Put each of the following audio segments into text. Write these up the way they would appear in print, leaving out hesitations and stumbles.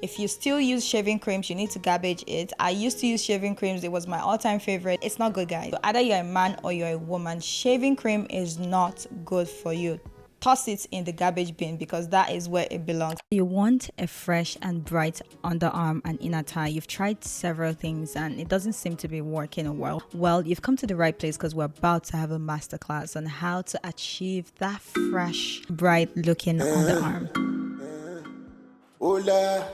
If you still use shaving creams, you need to garbage it. I used to use shaving creams. It was my all-time favorite. It's not good, guys. So either you're a man or you're a woman, shaving cream is not good for you. Toss it in the garbage bin because that is where it belongs. You want a fresh and bright underarm and inner thigh. You've tried several things and it doesn't seem to be working well. Well, you've come to the right place because we're about to have a masterclass on how to achieve that fresh, bright looking underarm. Hola.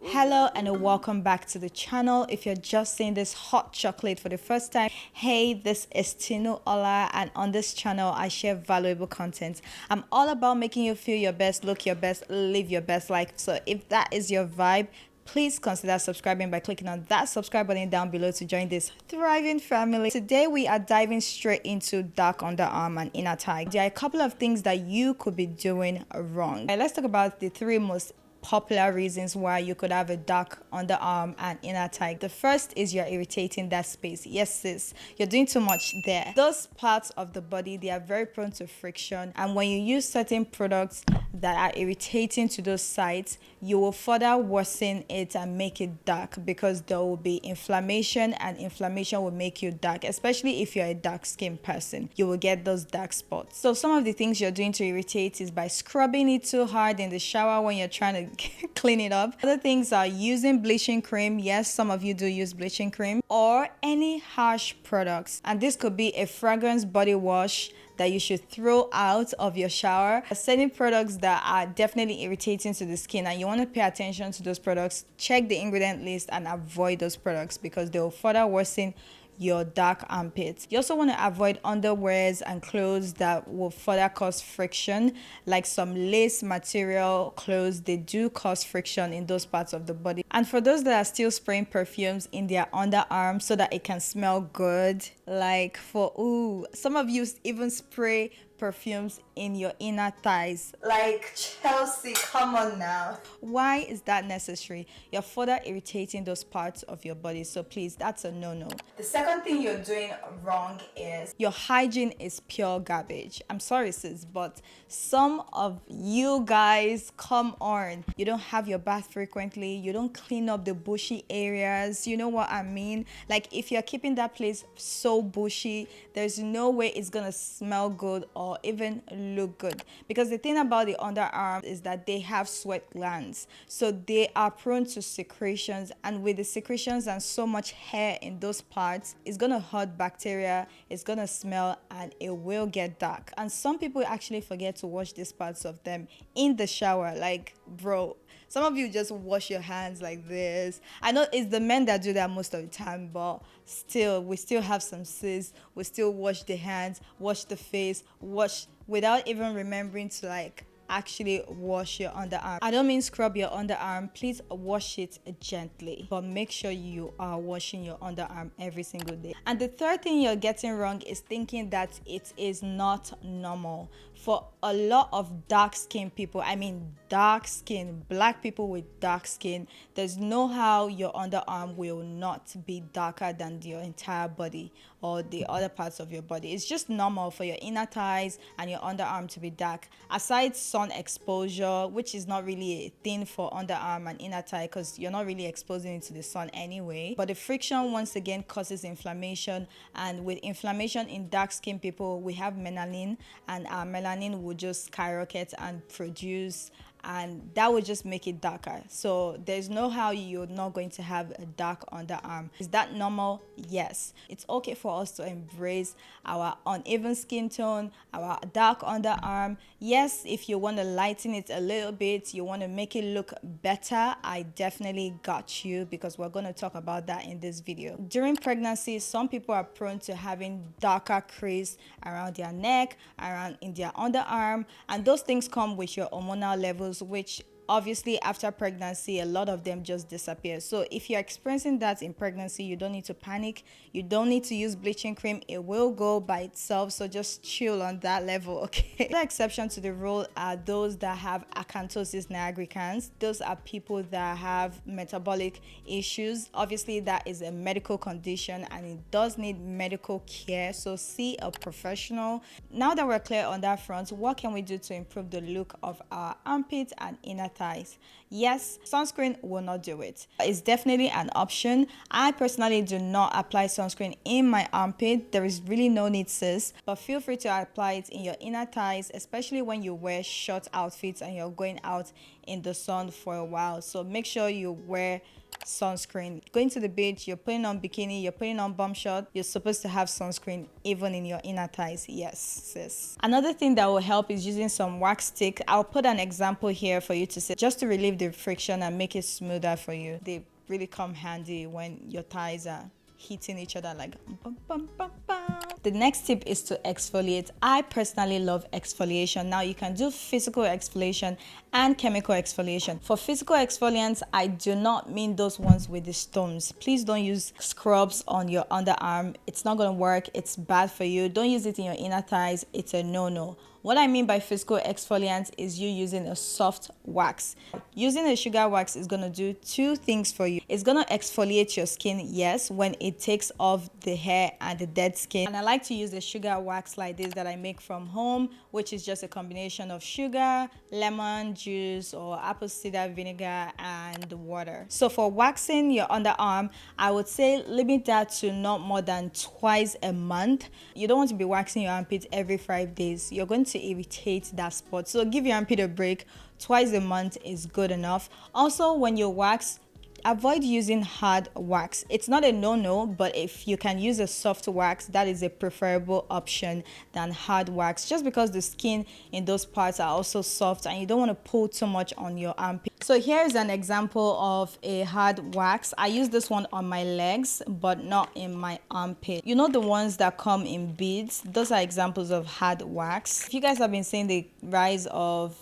Hello and welcome back to the channel. If you're just seeing this hot chocolate for the first time, hey, this is ThisisTinuola, and on this channel I share valuable content. I'm all about making you feel your best, look your best, live your best life. So if that is your vibe, please consider subscribing by clicking on that subscribe button down below to join this thriving family. Today we are diving straight into dark underarm and inner thigh. There are a couple of things that you could be doing wrong. Let's talk about the three most popular reasons why you could have a dark underarm and inner thigh. The first is you're irritating that space. Yes, sis, you're doing too much there. Those parts of the body, they are very prone to friction, and when you use certain products that are irritating to those sites, you will further worsen it and make it dark because there will be inflammation, and inflammation will make you dark, especially if you're a dark skinned person. You will get those dark spots. So some of the things you're doing to irritate is by scrubbing it too hard in the shower when you're trying to clean it up. Other things are using bleaching cream. Yes, some of you do use bleaching cream, or any harsh products, and this could be a fragrance body wash that you should throw out of your shower. Certain products that are definitely irritating to the skin, and you want to pay attention to those products. Check the ingredient list and avoid those products because they will further worsen your dark armpits. You also want to avoid underwears and clothes that will further cause friction, like some lace material clothes. They do cause friction in those parts of the body. And for those that are still spraying perfumes in their underarms so that it can smell good, like some of you even spray perfumes in your inner thighs, like Chelsea, come on now. Why is that necessary? You're further irritating those parts of your body, so please, that's a no-no. The second thing you're doing wrong is your hygiene is pure garbage. I'm sorry, sis, but some of you guys, come on, you don't have your bath frequently, you don't clean up the bushy areas. You know what I mean? Like, if you're keeping that place so bushy, there's no way it's gonna smell good or even look good, because the thing about the underarm is that they have sweat glands, so they are prone to secretions, and with the secretions and so much hair in those parts, it's gonna hurt bacteria, it's gonna smell, and it will get dark. And some people actually forget to wash these parts of them in the shower. Like, bro, some of you just wash your hands like this. I know it's the men that do that most of the time, but still, we still have some sis. We still wash the hands, wash the face, wash without even remembering to like actually wash your underarm. I don't mean scrub your underarm. Please wash it gently, but make sure you are washing your underarm every single day. And the third thing you're getting wrong is thinking that it is not normal. For a lot of dark skin people, I mean dark skin, black people with dark skin, there's no how your underarm will not be darker than your entire body or the other parts of your body. It's just normal for your inner thighs and your underarm to be dark. Aside sun exposure, which is not really a thing for underarm and inner thigh because you're not really exposing it to the sun anyway. But the friction once again causes inflammation, and with inflammation in dark skin people, we have melanin, and our melanin will just skyrocket and produce, and that would just make it darker. So there's no how you're not going to have a dark underarm. Is that normal? Yes. It's okay for us to embrace our uneven skin tone, our dark underarm. Yes, if you want to lighten it a little bit, you want to make it look better, I definitely got you, because we're going to talk about that in this video. During pregnancy, some people are prone to having darker crease around their neck, around in their underarm, and those things come with your hormonal levels, which obviously after pregnancy a lot of them just disappear. So if you're experiencing that in pregnancy, you don't need to panic, you don't need to use bleaching cream, it will go by itself. So just chill on that level, okay? The exception to the rule are those that have acanthosis nigricans. Those are people that have metabolic issues. Obviously that is a medical condition and it does need medical care, so see a professional. Now that we're clear on that front, what can we do to improve the look of our armpits and inner thighs? Yes, sunscreen will not do it. It's definitely an option. I personally do not apply sunscreen in my armpit. There is really no need, sis, but feel free to apply it in your inner thighs, especially when you wear short outfits and you're going out in the sun for a while. So make sure you wear sunscreen. Going to the beach, you're putting on bikini, you're putting on bum short, you're supposed to have sunscreen even in your inner thighs. Yes, sis. Another thing that will help is using some wax stick. I'll put an example here for you to see, just to relieve the friction and make it smoother for you. They really come handy when your thighs are hitting each other like bum, bum, bum, bum. The next tip is to exfoliate. I personally love exfoliation. Now you can do physical exfoliation and chemical exfoliation. For physical exfoliants, I do not mean those ones with the stones. Please don't use scrubs on your underarm. It's not going to work. It's bad for you. Don't use it in your inner thighs. It's a no-no. What I mean by physical exfoliant is you using a soft wax. Using a sugar wax is going to do two things for you. It's going to exfoliate your skin, yes, when it takes off the hair and the dead skin. And I like to use a sugar wax like this that I make from home, which is just a combination of sugar, lemon juice, or apple cider vinegar and water. So for waxing your underarm, I would say limit that to not more than twice a month. You don't want to be waxing your armpit every 5 days. You're going to irritate that spot. So give your armpit a break. Twice a month is good enough. Also, when you wax, avoid using hard wax. It's not a no-no, but if you can use a soft wax, that is a preferable option than hard wax, just because the skin in those parts are also soft and you don't want to pull too much on your armpit. So here's an example of a hard wax. I use this one on my legs, but not in my armpit. You know the ones that come in beads? Those are examples of hard wax. If you guys have been seeing the rise of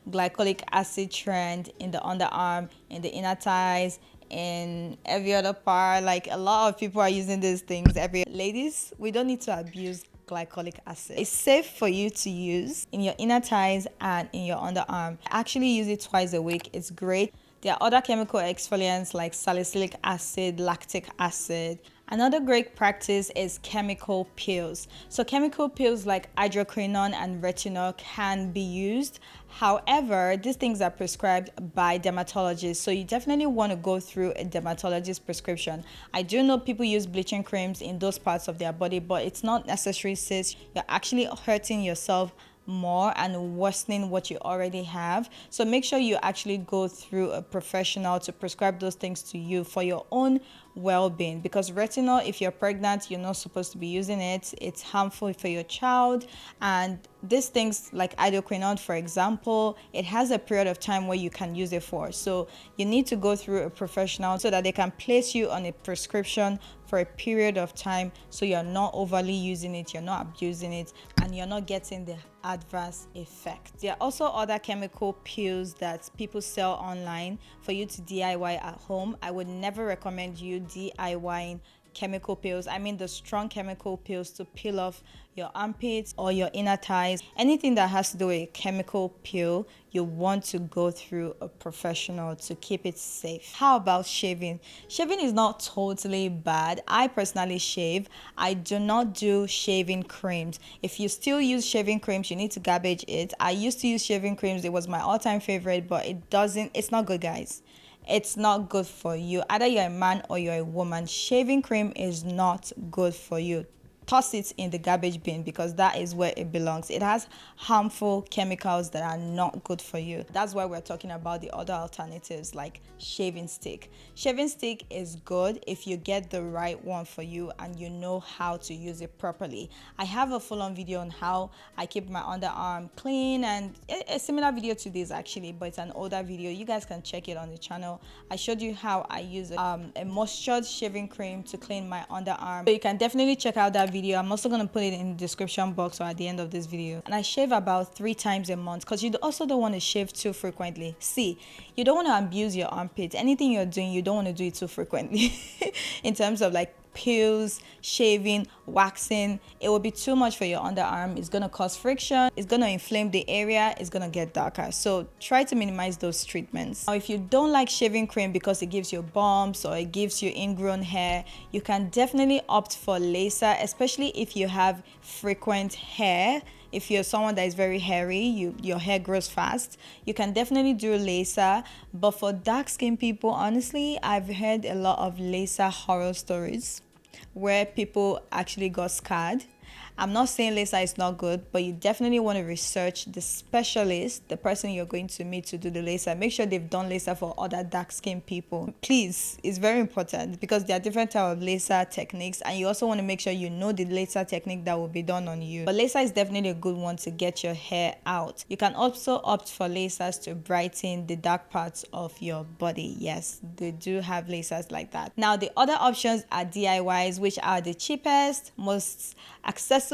glycolic acid trend in the underarm, in the inner thighs, in every other part, like a lot of people are using these things. Ladies, we don't need to abuse glycolic acid. It's safe for you to use in your inner thighs and in your underarm. I actually use it twice a week. It's great. There are other chemical exfoliants like salicylic acid, lactic acid. Another great practice is chemical peels. So chemical peels like hydroquinone and retinol can be used. However, these things are prescribed by dermatologists, so you definitely want to go through a dermatologist prescription. I do know people use bleaching creams in those parts of their body, but it's not necessary, sis. You're actually hurting yourself more and worsening what you already have. So make sure you actually go through a professional to prescribe those things to you for your own well-being, because retinol, if you're pregnant, you're not supposed to be using it. It's harmful for your child. And these things like hydroquinone, for example, it has a period of time where you can use it for. So you need to go through a professional so that they can place you on a prescription for a period of time, so you're not overly using it, you're not abusing it, and you're not getting the adverse effect. There are also other chemical peels that people sell online for you to DIY at home. I would never recommend you DIYing chemical peels. I mean the strong chemical peels to peel off your armpits or your inner thighs. Anything that has to do with a chemical peel, you want to go through a professional to keep it safe. How about shaving? Shaving is not totally bad. I personally shave. I do not do shaving creams. If you still use shaving creams, you need to garbage it. I used to use shaving creams. It was my all-time favorite, but it's not good, guys. It's not good for you. Either you're a man or you're a woman, shaving cream is not good for you. Toss it in the garbage bin, because that is where it belongs. It has harmful chemicals that are not good for you. That's why we're talking about the other alternatives like shaving stick. Shaving stick is good if you get the right one for you and you know how to use it properly. I have a full-on video on how I keep my underarm clean, and a similar video to this actually, but it's an older video. You guys can check it on the channel. I showed you how I use a moisturized shaving cream to clean my underarm. So you can definitely check out that video. I'm also going to put it in the description box or at the end of this video. And I shave about 3 times a month, because you also don't want to shave too frequently. See, you don't want to abuse your armpit. Anything you're doing, you don't want to do it too frequently. In terms of like peels, shaving, waxing, it will be too much for your underarm. It's going to cause friction, it's going to inflame the area, it's going to get darker. So try to minimize those treatments. Now, if you don't like shaving cream because it gives you bumps or it gives you ingrown hair, you can definitely opt for laser, especially if you have frequent hair. If you're someone that is very hairy, your hair grows fast, you can definitely do laser. But for dark skin people, honestly, I've heard a lot of laser horror stories where people actually got scarred. I'm not saying laser is not good, but you definitely want to research the specialist, the person you're going to meet to do the laser. Make sure they've done laser for other dark skin people. Please, it's very important because there are different types of laser techniques, and you also want to make sure you know the laser technique that will be done on you. But laser is definitely a good one to get your hair out. You can also opt for lasers to brighten the dark parts of your body. Yes, they do have lasers like that. Now, the other options are DIYs, which are the cheapest, most accessible.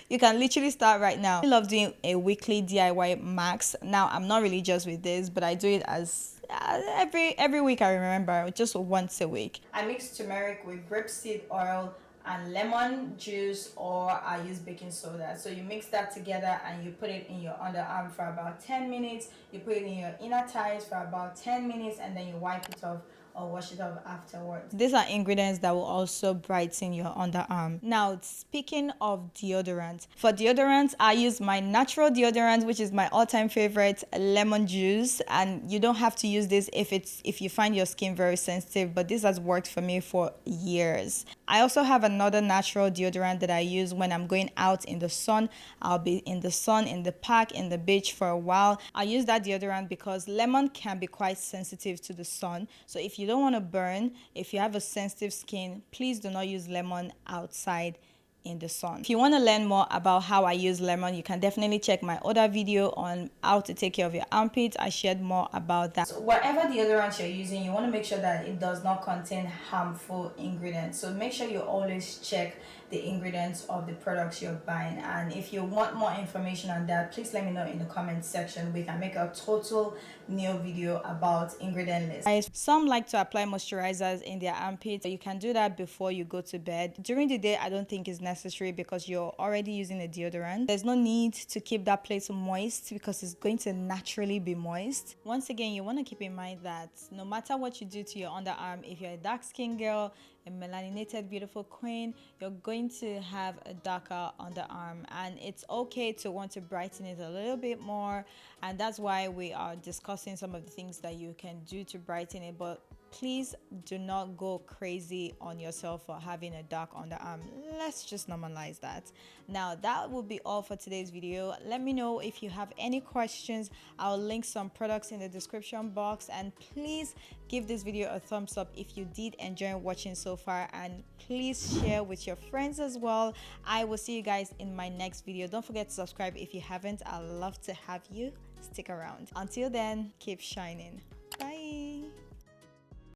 You can literally start right now. I love doing a weekly DIY max. Now, I'm not religious with this, but I do it as every week. I remember, just once a week. I mix turmeric with grapeseed oil and lemon juice, or I use baking soda. So you mix that together and you put it in your underarm for about 10 minutes. You put it in your inner thighs for about 10 minutes, and then you wipe it off or wash it off afterwards. These are ingredients that will also brighten your underarm. Now, speaking of deodorant, for deodorant, I use my natural deodorant, which is my all-time favorite, lemon juice. And you don't have to use this if you find your skin very sensitive, but this has worked for me for years. I also have another natural deodorant that I use when I'm going out in the sun. I'll be in the sun, in the park, in the beach for a while. I use that deodorant because lemon can be quite sensitive to the sun. So if you don't want to burn, if you have a sensitive skin, please do not use lemon outside in the sun. If you want to learn more about how I use lemon, you can definitely check my other video on how to take care of your armpits. I shared more about that. So whatever deodorant you're using, you want to make sure that it does not contain harmful ingredients. So make sure you always check the ingredients of the products you're buying. And if you want more information on that, please let me know in the comment section. We can make a total new video about ingredient list. Some like to apply moisturizers in their armpits. You can do that before you go to bed. During the day, I don't think it's necessary because you're already using a deodorant. There's no need to keep that place moist because it's going to naturally be moist. Once again, you want to keep in mind that no matter what you do to your underarm, if you're a dark skin girl, a melaninated beautiful queen, you're going to have a darker underarm, and it's okay to want to brighten it a little bit more. And that's why we are discussing some of the things that you can do to brighten it. But please do not go crazy on yourself for having a dark underarm. Let's just normalize that. Now, that will be all for today's video. Let me know if you have any questions. I'll link some products in the description box, and please give this video a thumbs up if you did enjoy watching so far, and please share with your friends as well. I will see you guys in my next video. Don't forget to subscribe if you haven't. I'd love to have you stick around. Until then, keep shining.